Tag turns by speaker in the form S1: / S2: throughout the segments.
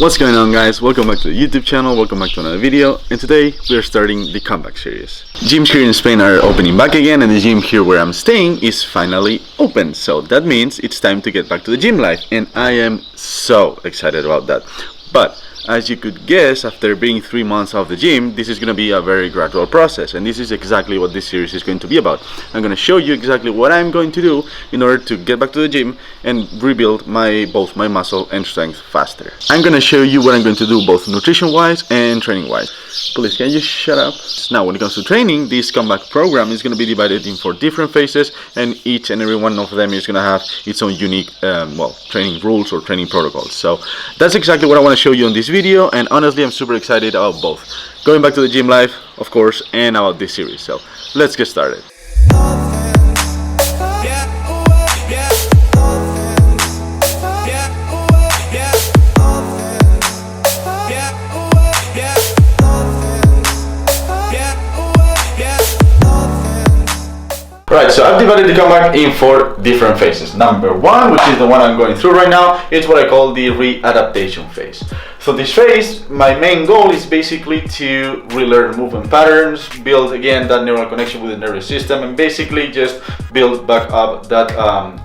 S1: What's going on, guys? Welcome back to the YouTube channel, welcome back to another video, and today we are starting the comeback series. Gyms here in Spain are opening back again, and the gym here where I'm staying is finally open, so that means it's time to get back to the gym life, and I am so excited about that. But as you could guess, after being 3 months off the gym, this is going to be a very gradual process, and this is exactly what this series is going to be about. I'm going to show you exactly what I'm going to do in order to get back to the gym and rebuild both my muscle and strength faster. I'm going to show you what I'm going to do both nutrition wise and training wise. Please, can you shut up? Now, when it comes to training, this comeback program is going to be divided in 4 different phases, and each and every one of them is going to have its own unique training rules or training protocols. So that's exactly what I want to show you in this video, and honestly I'm super excited about both going back to the gym life, of course, and about this series. So let's get started. Right, so I've divided the comeback in 4 different phases. Number 1, which is the one I'm going through right now, it's what I call the readaptation phase. So this phase, my main goal is basically to relearn movement patterns, build again that neural connection with the nervous system, and basically just build back up that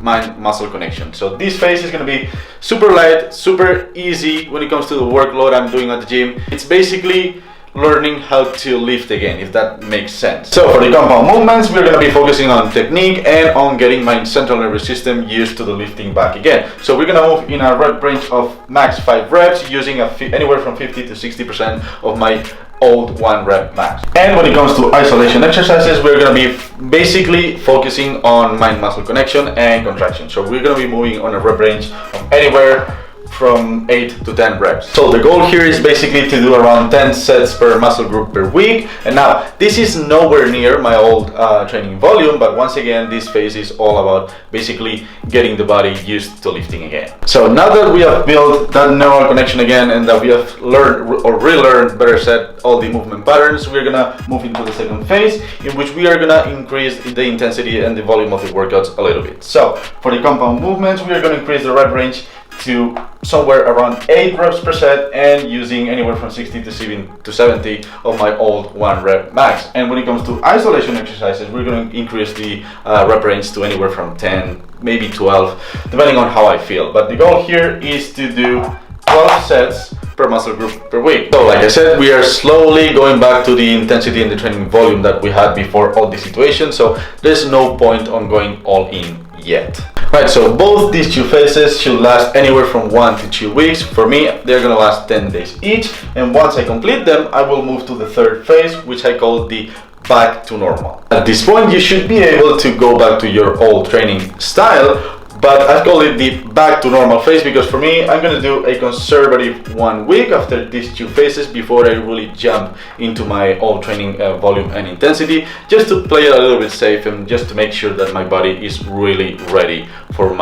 S1: mind-muscle connection. So this phase is going to be super light, super easy when it comes to the workload I'm doing at the gym. It's basically learning how to lift again, if that makes sense. So for the compound movements, we're going to be focusing on technique and on getting my central nervous system used to the lifting back again. So we're going to move in a rep range of max 5 reps using anywhere from 50 to 60% of my old 1 rep max. And when it comes to isolation exercises, we're going to be basically focusing on mind muscle connection and contraction. So we're going to be moving on a rep range of anywhere from 8 to 10 reps. So the goal here is basically to do around 10 sets per muscle group per week. And now this is nowhere near my old training volume, but once again this phase is all about basically getting the body used to lifting again. So now that we have built that neural connection again and that we have learned or relearned, better said, all the movement patterns, we're gonna move into the second phase, in which we are gonna increase the intensity and the volume of the workouts a little bit. So for the compound movements, we are gonna increase the rep range to somewhere around 8 reps per set, and using anywhere from 60 to 70 of my old 1 rep max. And when it comes to isolation exercises, we're going to increase the rep range to anywhere from 10, maybe 12, depending on how I feel. But the goal here is to do 12 sets per muscle group per week. So like I said, we are slowly going back to the intensity and the training volume that we had before all the situation, so there's no point on going all in yet. Right, so both these 2 phases should last anywhere from 1 to 2 weeks. For me, they're gonna last 10 days each, and once I complete them, I will move to the third phase, which I call the back to normal. At this point, you should be able to go back to your old training style, but I call it the back to normal phase because for me, I'm gonna do a conservative 1 week after these 2 phases before I really jump into my old training volume and intensity, just to play it a little bit safe and just to make sure that my body is really ready for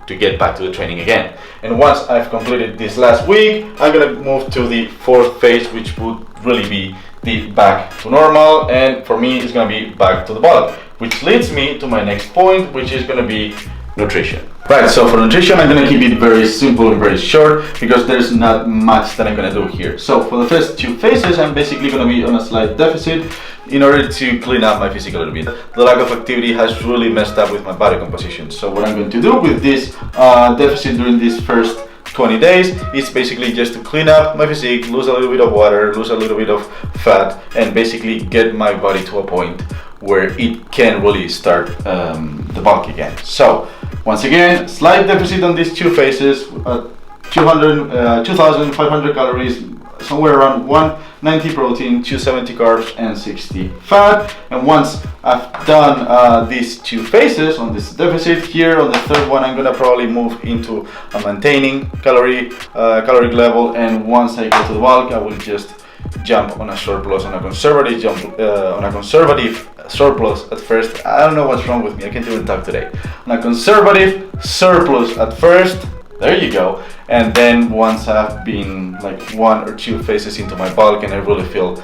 S1: to get back to the training again. And once I've completed this last week, I'm gonna move to the 4th phase, which would really be the back to normal, and for me, it's gonna be back to the bulk, which leads me to my next point, which is gonna be nutrition. Right, so for nutrition, I'm gonna keep it very simple and very short because there's not much that I'm gonna do here. So for the first 2 phases, I'm basically gonna be on a slight deficit in order to clean up my physique a little bit. The lack of activity has really messed up with my body composition. So what I'm going to do with this deficit during these first 20 days is basically just to clean up my physique, lose a little bit of water, lose a little bit of fat, and basically get my body to a point where it can really start the bulk again. So once again, slight deficit on these 2 phases, 2,500 calories, somewhere around 190 protein, 270 carbs, and 60 fat. And once I've done these 2 phases on this deficit, here on the third one, I'm gonna probably move into a maintaining caloric level. And once I get to the bulk, I will just jump on a surplus, on a conservative surplus at first. I don't know what's wrong with me, I can't even talk today. On a conservative surplus at first, There you go. And then once I've been like 1 or 2 phases into my bulk and I really feel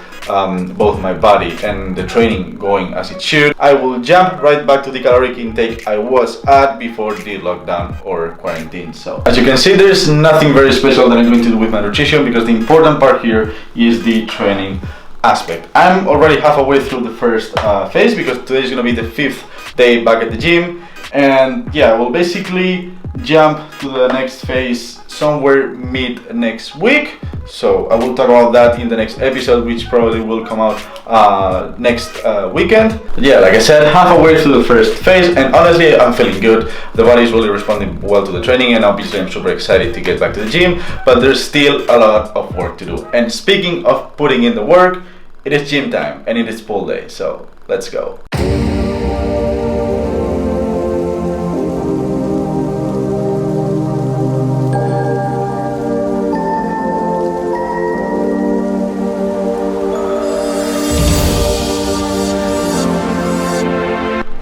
S1: both my body and the training going as it should, I will jump right back to the caloric intake I was at before the lockdown or quarantine. So as you can see, there's nothing very special that I'm going to do with my nutrition, because the important part here is the training aspect. I'm already halfway through the first phase, because today is going to be the 5th day back at the gym. And yeah, we'll basically jump to the next phase somewhere mid next week. So I will talk about that in the next episode, which probably will come out next weekend. Yeah, like I said, halfway through the first phase, and honestly I'm feeling good. The body is really responding well to the training, and obviously I'm super excited to get back to the gym, but there's still a lot of work to do. And speaking of putting in the work, it is gym time and it is pull day, so let's go.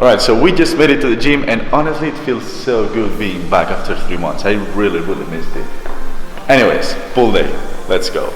S1: Alright, so we just made it to the gym, and honestly it feels so good being back after 3 months. I really missed it. Anyways, pull day, let's go.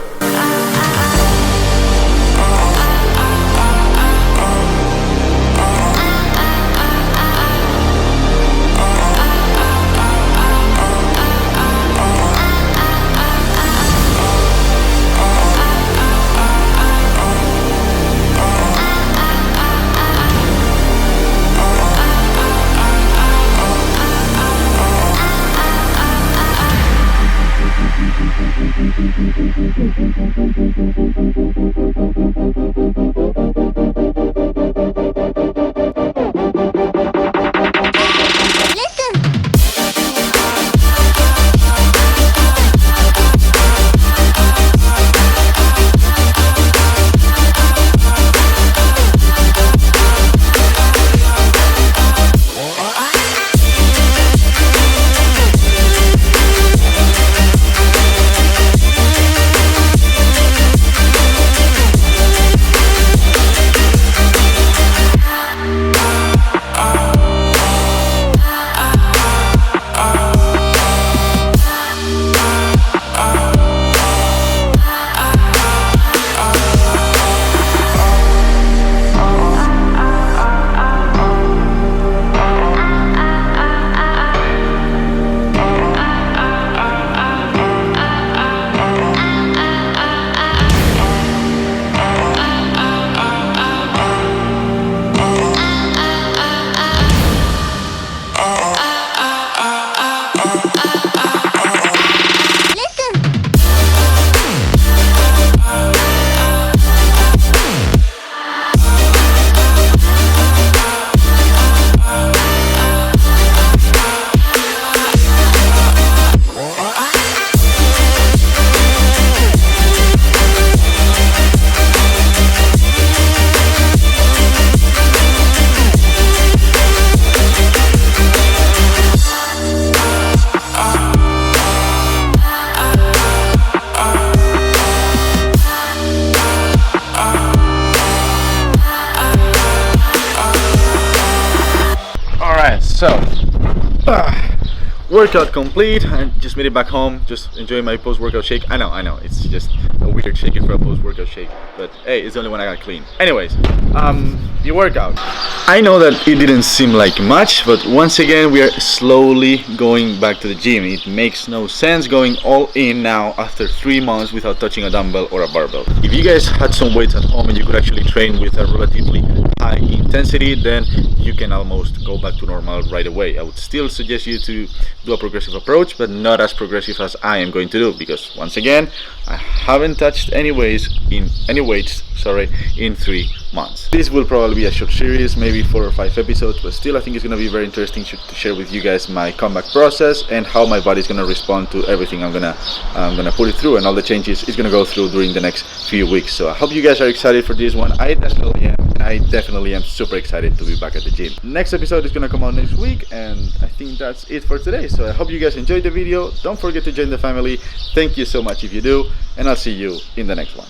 S1: So, workout complete. I just made it back home, just enjoying my post-workout shake. I know, it's just a weird shaking for a post-workout shake, but hey, it's the only one I got clean. Anyways, the workout. I know that it didn't seem like much, but once again, we are slowly going back to the gym. It makes no sense going all in now after 3 months without touching a dumbbell or a barbell. If you guys had some weights at home and you could actually train with a relatively high intensity, then you can almost go back to normal right away. I would still suggest you to do a progressive approach, but not as progressive as I am going to do, because once again, I haven't touched any weights in 3 months. This will probably be a short series, maybe 4 or 5 episodes, but still I think it's going to be very interesting to share with you guys my comeback process and how my body is going to respond to everything I'm gonna put it through, and all the changes it's going to go through during the next few weeks. So I hope you guys are excited for this one. I definitely am, and I definitely am super excited to be back at the gym. Next episode is going to come out next week, and I think that's it for today. So I hope you guys enjoyed the video. Don't forget to join the family. Thank you so much if you do, and I'll see you in the next one.